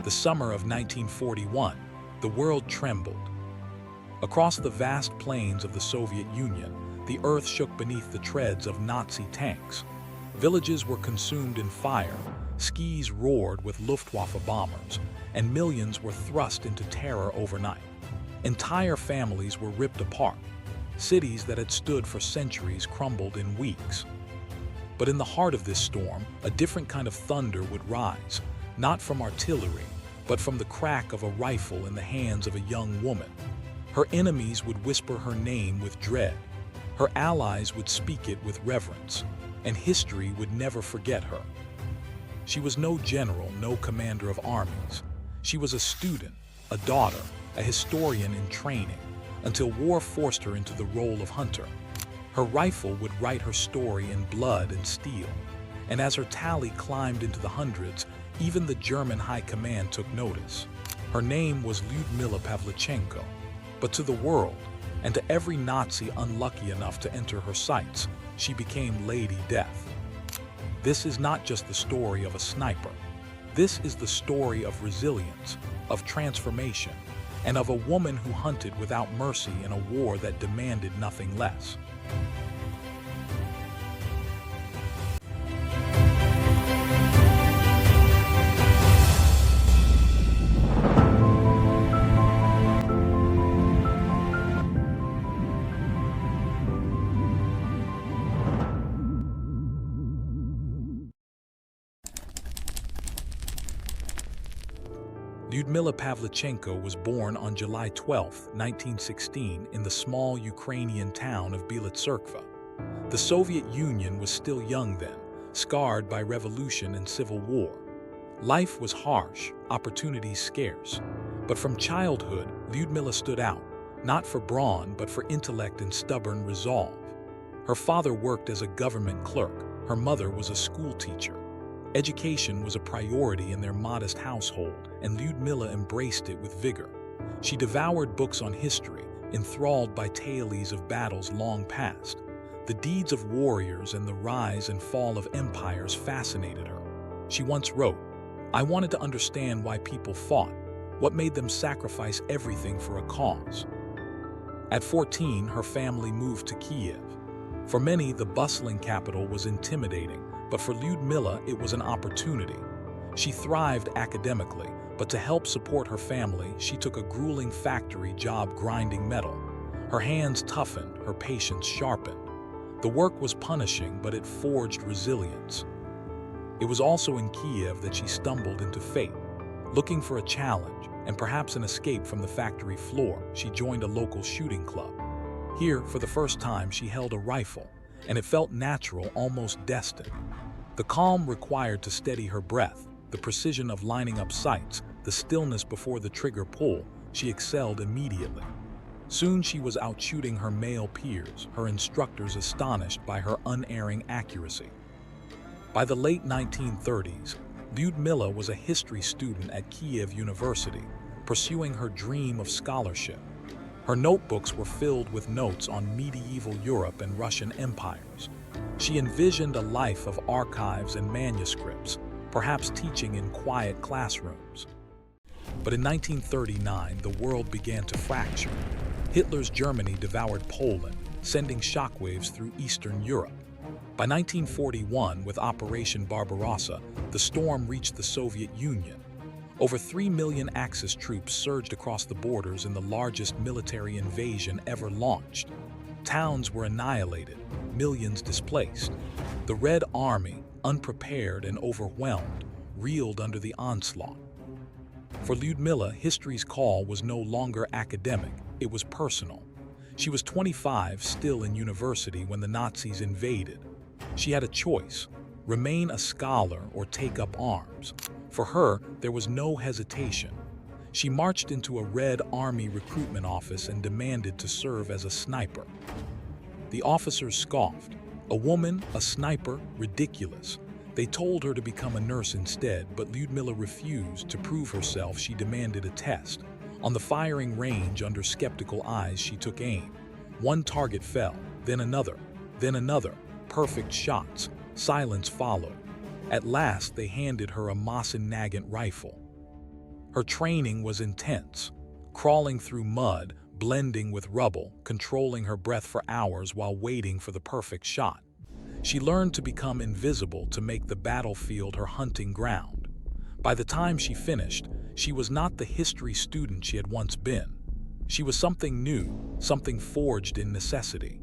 The summer of 1941, the world trembled. Across the vast plains of the Soviet Union, the earth shook beneath the treads of Nazi tanks. Villages were consumed in fire, skies roared with Luftwaffe bombers, and millions were thrust into terror overnight. Entire families were ripped apart. Cities that had stood for centuries crumbled in weeks. But in the heart of this storm, a different kind of thunder would rise, not from artillery, but from the crack of a rifle in the hands of a young woman. Her enemies would whisper her name with dread. Her allies would speak it with reverence, and history would never forget her. She was no general, no commander of armies. She was a student, a daughter, a historian in training, until war forced her into the role of hunter. Her rifle would write her story in blood and steel, and as her tally climbed into the hundreds, even the German high command took notice. Her name was Lyudmila Pavlichenko, but to the world, and to every Nazi unlucky enough to enter her sights, she became Lady Death. This is not just the story of a sniper. This is the story of resilience, of transformation, and of a woman who hunted without mercy in a war that demanded nothing less. Lyudmila Pavlichenko was born on July 12, 1916, in the small Ukrainian town of Bielotserkva. The Soviet Union was still young then, scarred by revolution and civil war. Life was harsh, opportunities scarce. But from childhood, Lyudmila stood out, not for brawn, but for intellect and stubborn resolve. Her father worked as a government clerk. Her mother was a school teacher. Education was a priority in their modest household, and Lyudmila embraced it with vigor. She devoured books on history, enthralled by tales of battles long past. The deeds of warriors and the rise and fall of empires fascinated her. She once wrote, "I wanted to understand why people fought, what made them sacrifice everything for a cause." At 14, her family moved to Kyiv. For many, the bustling capital was intimidating, but for Lyudmila, it was an opportunity. She thrived academically, but to help support her family, she took a grueling factory job grinding metal. Her hands toughened, her patience sharpened. The work was punishing, but it forged resilience. It was also in Kyiv that she stumbled into fate. Looking for a challenge, and perhaps an escape from the factory floor, she joined a local shooting club. Here, for the first time, she held a rifle, and it felt natural, almost destined. The calm required to steady her breath, the precision of lining up sights, the stillness before the trigger pull, she excelled immediately. Soon she was out shooting her male peers, her instructors astonished by her unerring accuracy. By the late 1930s, Lyudmila was a history student at Kyiv University, pursuing her dream of scholarship. Her notebooks were filled with notes on medieval Europe and Russian empires. She envisioned a life of archives and manuscripts, perhaps teaching in quiet classrooms. But in 1939, the world began to fracture. Hitler's Germany devoured Poland, sending shockwaves through Eastern Europe. By 1941, with Operation Barbarossa, the storm reached the Soviet Union. Over 3 million Axis troops surged across the borders in the largest military invasion ever launched. Towns were annihilated, millions displaced. The Red Army, unprepared and overwhelmed, reeled under the onslaught. For Lyudmila, history's call was no longer academic, it was personal. She was 25, still in university, when the Nazis invaded. She had a choice: remain a scholar or take up arms. For her, there was no hesitation. She marched into a Red Army recruitment office and demanded to serve as a sniper. The officers scoffed. A woman, a sniper, ridiculous. They told her to become a nurse instead, but Lyudmila refused. To prove herself, she demanded a test. On the firing range, under skeptical eyes, she took aim. One target fell, then another, then another. Perfect shots. Silence followed. At last, they handed her a Mosin-Nagant rifle. Her training was intense, crawling through mud, blending with rubble, controlling her breath for hours while waiting for the perfect shot. She learned to become invisible to make the battlefield her hunting ground. By the time she finished, she was not the history student she had once been. She was something new, something forged in necessity.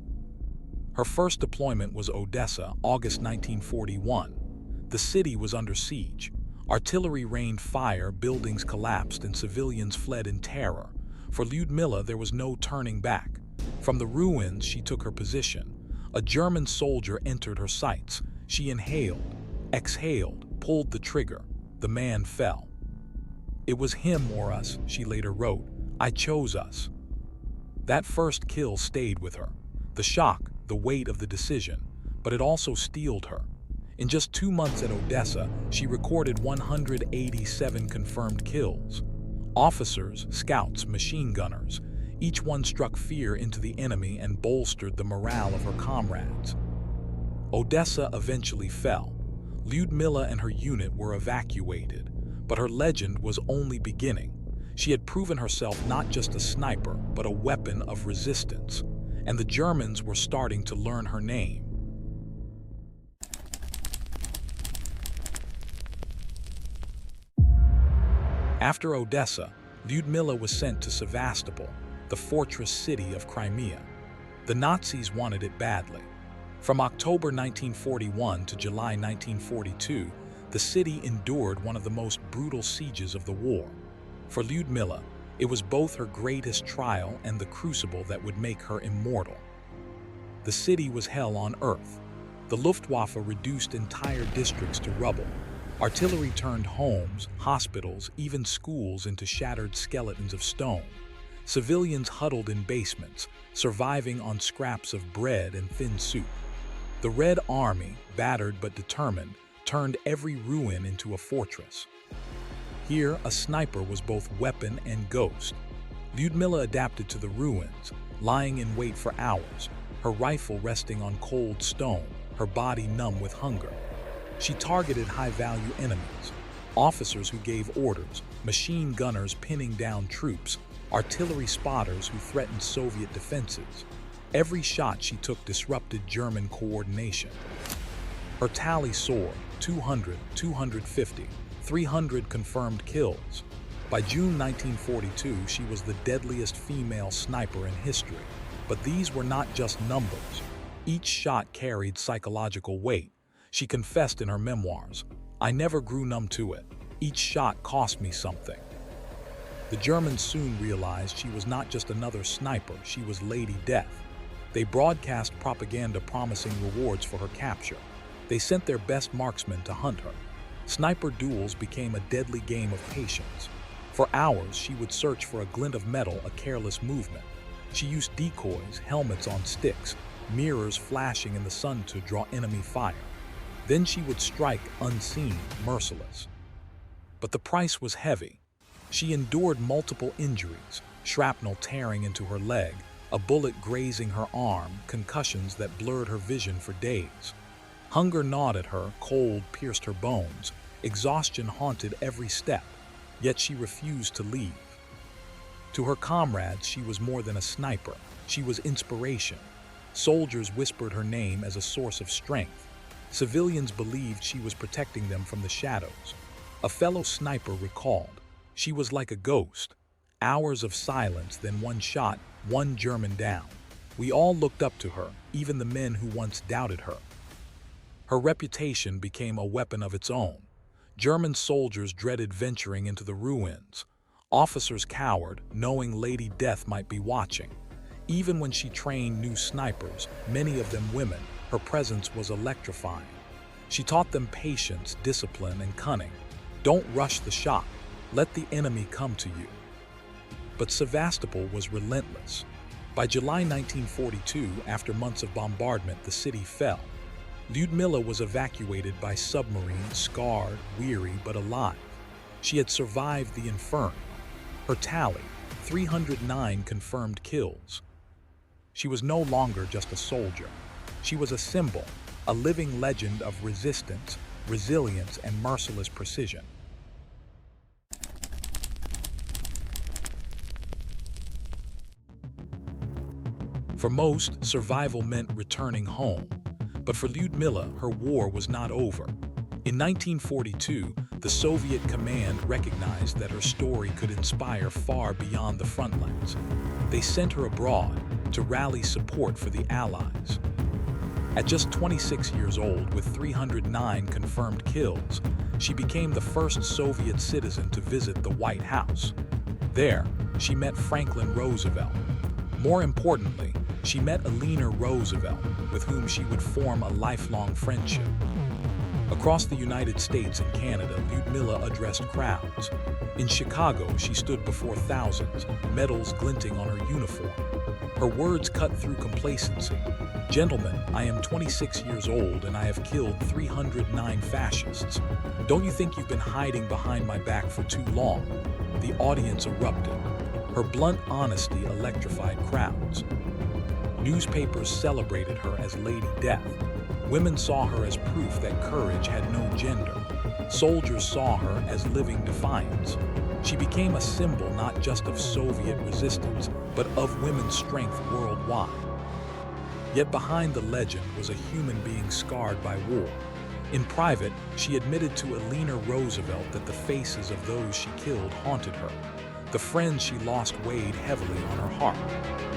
Her first deployment was Odessa, August 1941. The city was under siege. Artillery rained fire, buildings collapsed, and civilians fled in terror. For Lyudmila, there was no turning back. From the ruins, she took her position. A German soldier entered her sights. She inhaled, exhaled, pulled the trigger. The man fell. "It was him or us," she later wrote. "I chose us." That first kill stayed with her. The shock, the weight of the decision, but it also steeled her. In just 2 months at Odessa, she recorded 187 confirmed kills. Officers, scouts, machine gunners, each one struck fear into the enemy and bolstered the morale of her comrades. Odessa eventually fell. Lyudmila and her unit were evacuated, but her legend was only beginning. She had proven herself not just a sniper, but a weapon of resistance, and the Germans were starting to learn her name. After Odessa, Lyudmila was sent to Sevastopol, the fortress city of Crimea. The Nazis wanted it badly. From October 1941 to July 1942, the city endured one of the most brutal sieges of the war. For Lyudmila, it was both her greatest trial and the crucible that would make her immortal. The city was hell on earth. The Luftwaffe reduced entire districts to rubble. Artillery turned homes, hospitals, even schools into shattered skeletons of stone. Civilians huddled in basements, surviving on scraps of bread and thin soup. The Red Army, battered but determined, turned every ruin into a fortress. Here, a sniper was both weapon and ghost. Lyudmila adapted to the ruins, lying in wait for hours, her rifle resting on cold stone, her body numb with hunger. She targeted high-value enemies, officers who gave orders, machine gunners pinning down troops, artillery spotters who threatened Soviet defenses. Every shot she took disrupted German coordination. Her tally soared: 200, 250, 300 confirmed kills. By June 1942, she was the deadliest female sniper in history. But these were not just numbers. Each shot carried psychological weight. She confessed in her memoirs, "I never grew numb to it. Each shot cost me something." The Germans soon realized she was not just another sniper, she was Lady Death. They broadcast propaganda promising rewards for her capture. They sent their best marksmen to hunt her. Sniper duels became a deadly game of patience. For hours, she would search for a glint of metal, a careless movement. She used decoys, helmets on sticks, mirrors flashing in the sun to draw enemy fire. Then she would strike unseen, merciless. But the price was heavy. She endured multiple injuries, shrapnel tearing into her leg, a bullet grazing her arm, concussions that blurred her vision for days. Hunger gnawed at her, cold pierced her bones, exhaustion haunted every step, yet she refused to leave. To her comrades, she was more than a sniper. She was inspiration. Soldiers whispered her name as a source of strength. Civilians believed she was protecting them from the shadows. A fellow sniper recalled, "She was like a ghost. Hours of silence, then one shot, one German down. We all looked up to her, even the men who once doubted her." Her reputation became a weapon of its own. German soldiers dreaded venturing into the ruins. Officers cowered, knowing Lady Death might be watching. Even when she trained new snipers, many of them women, her presence was electrifying. She taught them patience, discipline, and cunning. Don't rush the shot. Let the enemy come to you. But Sevastopol was relentless. By July 1942, after months of bombardment, the city fell. Lyudmila was evacuated by submarine, scarred, weary, but alive. She had survived the inferno. Her tally, 309 confirmed kills. She was no longer just a soldier. She was a symbol, a living legend of resistance, resilience, and merciless precision. For most, survival meant returning home. But for Lyudmila, her war was not over. In 1942, the Soviet command recognized that her story could inspire far beyond the front lines. They sent her abroad to rally support for the Allies. At just 26 years old, with 309 confirmed kills, she became the first Soviet citizen to visit the White House. There, she met Franklin Roosevelt. More importantly, she met Eleanor Roosevelt, with whom she would form a lifelong friendship. Across the United States and Canada, Lyudmila addressed crowds. In Chicago, she stood before thousands, medals glinting on her uniform. Her words cut through complacency. "Gentlemen, I am 26 years old and I have killed 309 fascists. Don't you think you've been hiding behind my back for too long?" The audience erupted. Her blunt honesty electrified crowds. Newspapers celebrated her as Lady Death. Women saw her as proof that courage had no gender. Soldiers saw her as living defiance. She became a symbol not just of Soviet resistance, but of women's strength worldwide. Yet behind the legend was a human being scarred by war. In private, she admitted to Eleanor Roosevelt that the faces of those she killed haunted her. The friends she lost weighed heavily on her heart.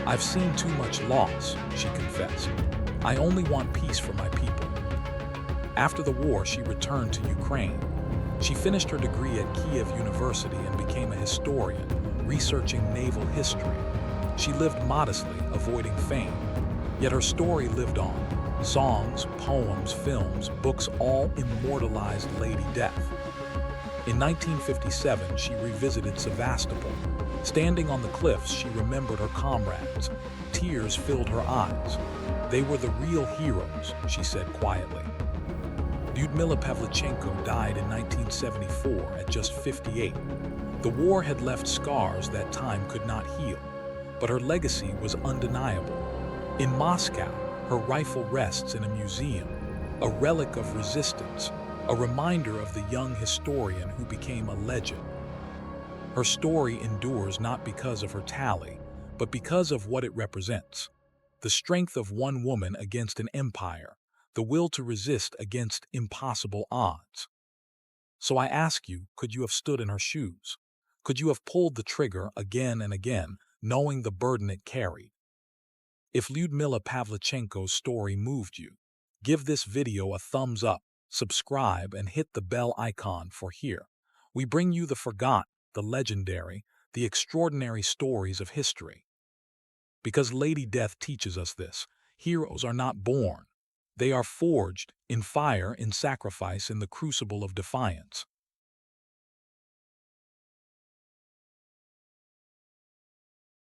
"I've seen too much loss," she confessed. "I only want peace for my people." After the war, she returned to Ukraine. She finished her degree at Kyiv University and became a historian, researching naval history. She lived modestly, avoiding fame. Yet her story lived on. Songs, poems, films, books all immortalized Lady Death. In 1957, she revisited Sevastopol. Standing on the cliffs, she remembered her comrades. Tears filled her eyes. "They were the real heroes," she said quietly. Lyudmila Pavlichenko died in 1974 at just 58. The war had left scars that time could not heal, but her legacy was undeniable. In Moscow, her rifle rests in a museum, a relic of resistance, a reminder of the young historian who became a legend. Her story endures not because of her tally, but because of what it represents. The strength of one woman against an empire, the will to resist against impossible odds. So I ask you, could you have stood in her shoes? Could you have pulled the trigger again and again, knowing the burden it carried? If Lyudmila Pavlichenko's story moved you, give this video a thumbs up, subscribe, and hit the bell icon for here. We bring you the forgotten, the legendary, the extraordinary stories of history. Because Lady Death teaches us this: heroes are not born. They are forged in fire, in sacrifice, in the crucible of defiance.